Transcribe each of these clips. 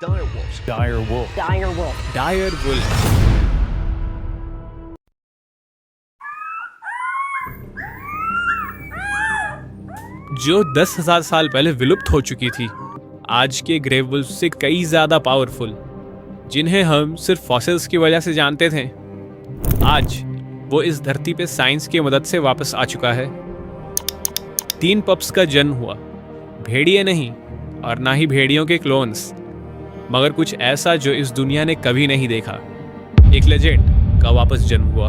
Dire wolves. Dire wolf. Dire wolf. Dire wolf. जो 10,000 साल पहले विलुप्त हो चुकी थी, आज के ग्रे वुल्फ से कई ज्यादा पावरफुल, जिन्हें हम सिर्फ फॉसिल्स की वजह से जानते थे, आज वो इस धरती पे साइंस की मदद से वापस आ चुका है। 3 पप्स का जन्म हुआ, भेड़िए नहीं और ना ही भेड़ियों के क्लोन्स, मगर कुछ ऐसा जो इस दुनिया ने कभी नहीं देखा। एक लेजेंड का वापस जन्म हुआ।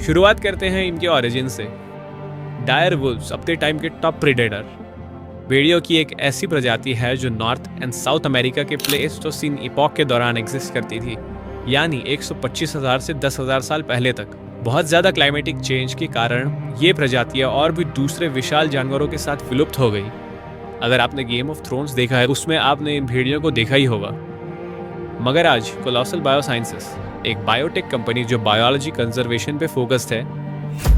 शुरुआत करते हैं इनके ओरिजिन से। डायर वुल्व्स अपने टाइम के टॉप प्रेडेटर। भेड़ियों की एक ऐसी प्रजाति है जो नॉर्थ एंड साउथ अमेरिका के प्लेस्टोसीन इपॉक के दौरान एग्जिस्ट करती थी, यानी 125,000 से 10,000 साल पहले तक। बहुत ज़्यादा क्लाइमेटिक चेंज के कारण ये प्रजातियाँ और भी दूसरे विशाल जानवरों के साथ विलुप्त हो गई। अगर आपने गेम ऑफ थ्रोन्स देखा है, उसमें आपने इन भेड़ियों को देखा ही होगा। मगर आज कोलोसल बायोसाइंसेस, एक बायोटेक कंपनी जो बायोलॉजी कंजर्वेशन पे फोकस्ड है,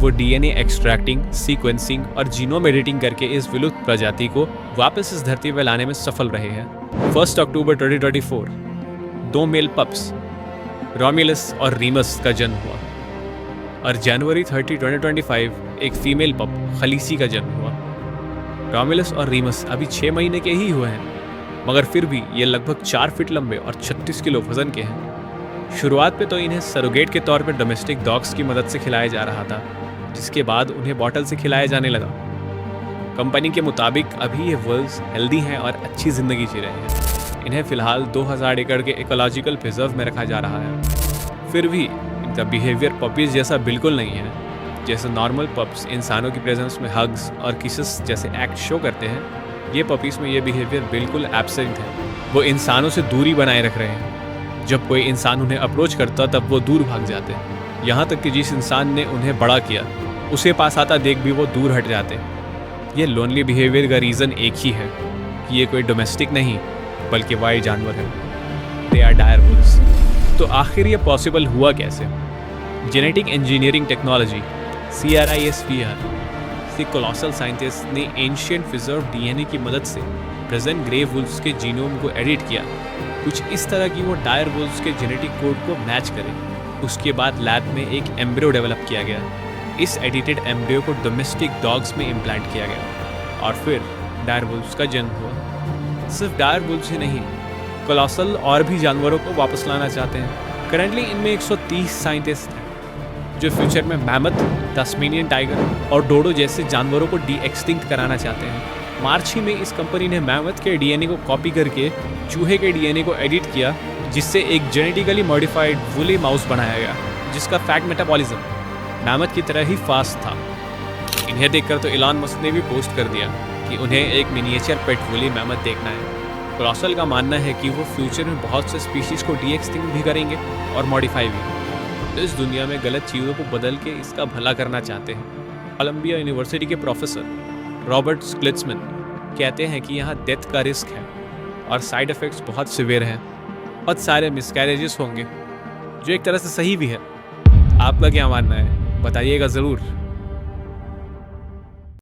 वो डीएनए एक्सट्रैक्टिंग, सीक्वेंसिंग और जीनोम एडिटिंग करके इस विलुप्त प्रजाति को वापस इस धरती पर लाने में सफल रहे हैं। 1 अक्टूबर 2024 2 मेल पप्स रोम्युलस और रीमस का जन्म हुआ और जनवरी 30, 2025 एक फीमेल पप खलीसी का जन्म हुआ। रोम्युलस और रीमस अभी 6 महीने के ही हुए हैं, मगर फिर भी ये लगभग 4 फीट लंबे और 36 किलो वजन के हैं। शुरुआत पे तो इन्हें सरोगेट के तौर पे डोमेस्टिक डॉग्स की मदद से खिलाया जा रहा था, जिसके बाद उन्हें बॉटल से खिलाया जाने लगा। कंपनी के मुताबिक अभी ये वुल्व्स हेल्दी हैं और अच्छी ज़िंदगी जी रहे हैं। इन्हें फ़िलहाल 2000 एकड़ के इकोलॉजिकल प्रिजर्व में रखा जा रहा है। फिर भी इनका बिहेवियर पपीज़ जैसा बिल्कुल नहीं है। जैसे नॉर्मल पप्स इंसानों की प्रेजेंस में हग्स और किसेस जैसे एक्ट शो करते हैं, ये पपीज़ में ये बिहेवियर बिल्कुल एब्सेंट है। वो इंसानों से दूरी बनाए रख रहे हैं। जब कोई इंसान उन्हें अप्रोच करता तब वो दूर भाग जाते, यहाँ तक कि जिस इंसान ने उन्हें बड़ा किया उसे पास आता देख भी वो दूर हट जाते। ये लोनली बिहेवियर का रीज़न एक ही है कि ये कोई डोमेस्टिक नहीं बल्कि वाइल्ड जानवर है। They are dire wolves. तो आखिर ये पॉसिबल हुआ कैसे? जेनेटिक इंजीनियरिंग टेक्नोलॉजी CRISPR से कोलोसल साइंटिस्ट ने एंशिएंट प्रिजर्व डीएनए की मदद से प्रेजेंट ग्रे वुल्व्स के जीनोम को एडिट किया, कुछ इस तरह की वो डायर वुल्व्स के जेनेटिक कोड को मैच करे। उसके बाद लैब में एक एम्ब्रियो डेवलप किया गया। इस एडिटेड एम्ब्रियो को डोमेस्टिक डॉग्स में इम्प्लांट किया गया और फिर डायर वुल्व्स का जन्म हुआ। सिर्फ डायर वुल्व्स ही नहीं, कोलोसल और भी जानवरों को वापस लाना चाहते हैं। करंटली इनमें 130 साइंटिस्ट हैं जो फ्यूचर में मैमथ, तस्मेनियन टाइगर और डोडो जैसे जानवरों को डी एक्सटिंक्ट कराना चाहते हैं। मार्च ही में इस कंपनी ने मैमथ के डीएनए को कॉपी करके चूहे के डीएनए को एडिट किया, जिससे एक जेनेटिकली मॉडिफाइड वुली माउस बनाया गया, जिसका फैट मेटाबॉलिज्म मैमथ की तरह ही फास्ट था। इन्हें देखकर तो इलॉन मस्क ने भी पोस्ट कर दिया कि उन्हें एक मिनिएचर पेट वुली मैमथ देखना है। कोलोसल का मानना है कि वो फ्यूचर में बहुत से स्पीशीज़ को डी एक्सटिंक्ट भी करेंगे और मॉडिफाई भी। इस दुनिया में गलत चीज़ों को बदल के इसका भला करना चाहते हैं। कोलंबिया यूनिवर्सिटी के प्रोफेसर रॉबर्ट स्क्लिट्समैन कहते हैं कि यहाँ डेथ का रिस्क है और साइड इफ़ेक्ट्स बहुत सिवियर हैं। बहुत सारे मिसकैरेजेस होंगे, जो एक तरह से सही भी है। आपका क्या मानना है? बताइएगा ज़रूर।